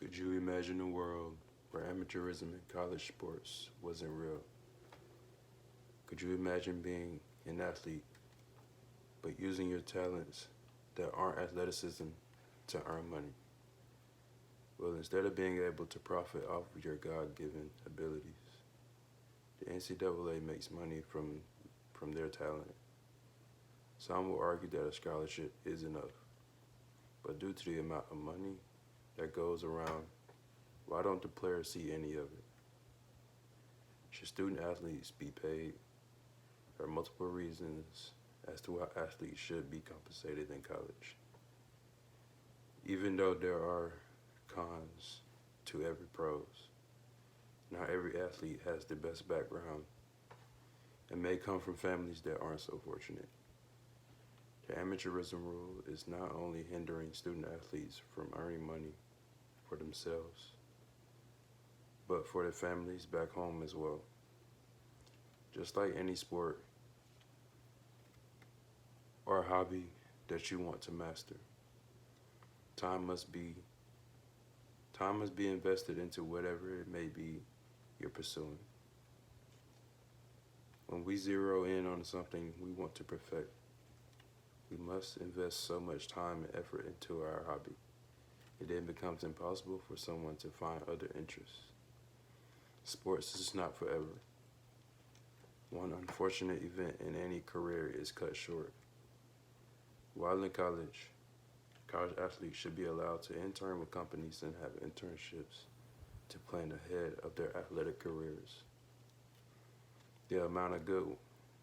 Could you imagine a world where amateurism in college sports wasn't real? Could you imagine being an athlete but using your talents that aren't athleticism to earn money? Well, instead of being able to profit off of your God-given abilities, the NCAA makes money from their talent. Some will argue that a scholarship is enough, but due to the amount of money that goes around, why don't the players see any of it? Should student athletes be paid? There are multiple reasons as to why athletes should be compensated in college. Even though there are cons to every pros, not every athlete has the best background and may come from families that aren't so fortunate. The amateurism rule is not only hindering student athletes from earning money for themselves, but for their families back home as well. Just like any sport or hobby that you want to master, time must be invested into whatever it may be you're pursuing. When we zero in on something we want to perfect, we must invest so much time and effort into our hobby. It then becomes impossible for someone to find other interests. Sports is not forever. One unfortunate event in any career is cut short. While in college athletes should be allowed to intern with companies and have internships to plan ahead of their athletic careers. The amount of good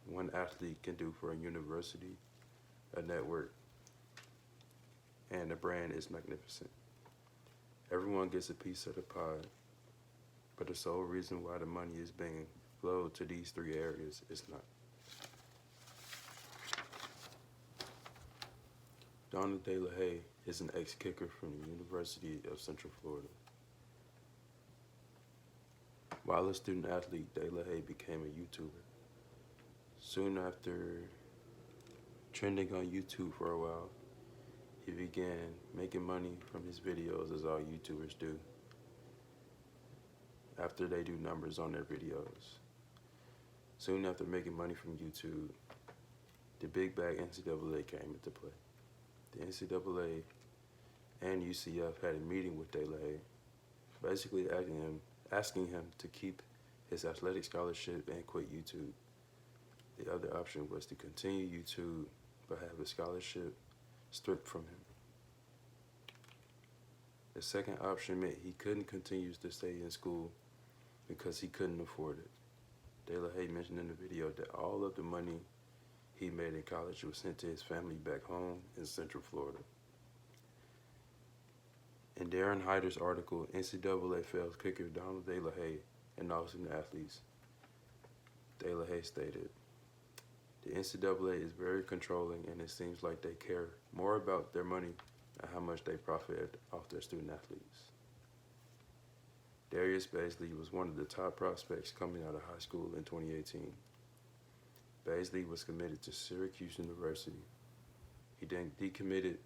one athlete can do for a university, a network, and a brand is magnificent. Everyone gets a piece of the pie, but the sole reason why the money is being flowed to these three areas is not. Donald De La Haye is an ex-kicker from the University of Central Florida. While a student athlete, De La Haye became a YouTuber. Soon after trending on YouTube for a while, he began making money from his videos as all YouTubers do after they do numbers on their videos. Soon after making money from YouTube, the big bag NCAA came into play. The NCAA and UCF had a meeting with De La Haye, basically asking him to keep his athletic scholarship and quit YouTube. The other option was to continue YouTube but have his scholarship stripped from him. The second option meant he couldn't continue to stay in school because he couldn't afford it. De La Haye mentioned in the video that all of the money he made in college was sent to his family back home in Central Florida. In Darren Hyder's article, NCAA fails kicker Donald De La Haye and all student athletes, De La Haye stated, "The NCAA is very controlling and it seems like they care more about their money and how much they profit off their student athletes." Darius Baisley was one of the top prospects coming out of high school in 2018. Baisley was committed to Syracuse University. He then decommitted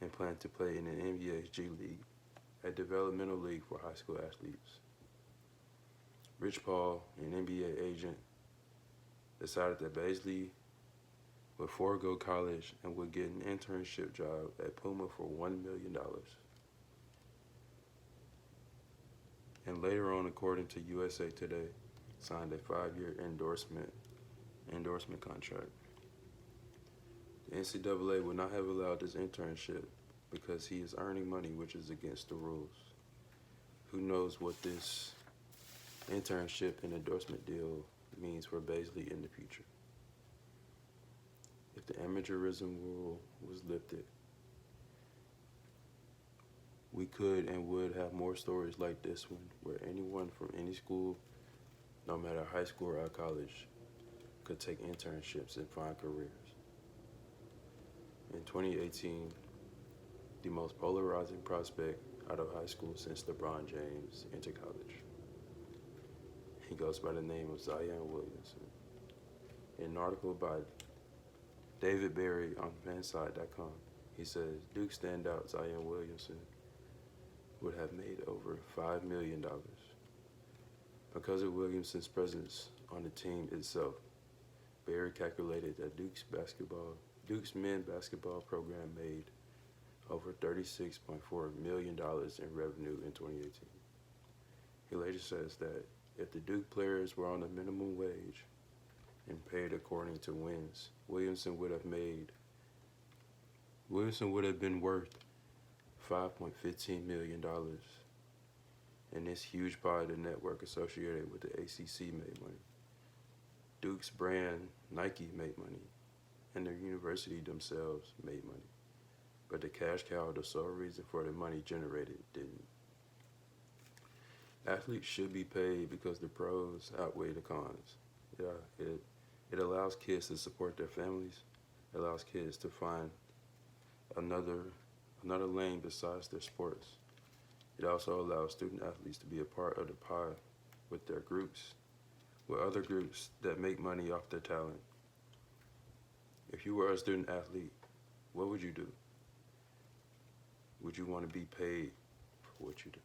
and planned to play in an NBA's G League, a developmental league for high school athletes. Rich Paul, an NBA agent, decided that Baisley would forego college and would get an internship job at Puma for $1 million. And later on, according to USA Today, signed a 5-year endorsement contract. The NCAA would not have allowed this internship because he is earning money, which is against the rules. Who knows what this internship and endorsement deal means for Baisley in the future. If the amateurism rule was lifted, we could and would have more stories like this one, where anyone from any school, no matter high school or college, could take internships and find careers. In 2018, the most polarizing prospect out of high school since LeBron James entered college. He goes by the name of Zion Williamson. In an article by David Berry on fansite.com, he says, Duke standout Zion Williamson would have made over $5 million. Because of Williamson's presence on the team itself, Barry calculated that Duke's men's basketball program made over $36.4 million in revenue in 2018. He later says that if the Duke players were on the minimum wage and paid according to wins, Williamson would have been worth $5.15 million. And this huge part of the network associated with the ACC made money. Duke's brand, Nike, made money, and their university themselves made money. But the cash cow, the sole reason for the money generated, didn't. Athletes should be paid because the pros outweigh the cons. It allows kids to support their families. It allows kids to find another lane besides their sports. It also allows student athletes to be a part of the pie with their groups, with other groups that make money off their talent. If you were a student athlete, what would you do? Would you want to be paid for what you do?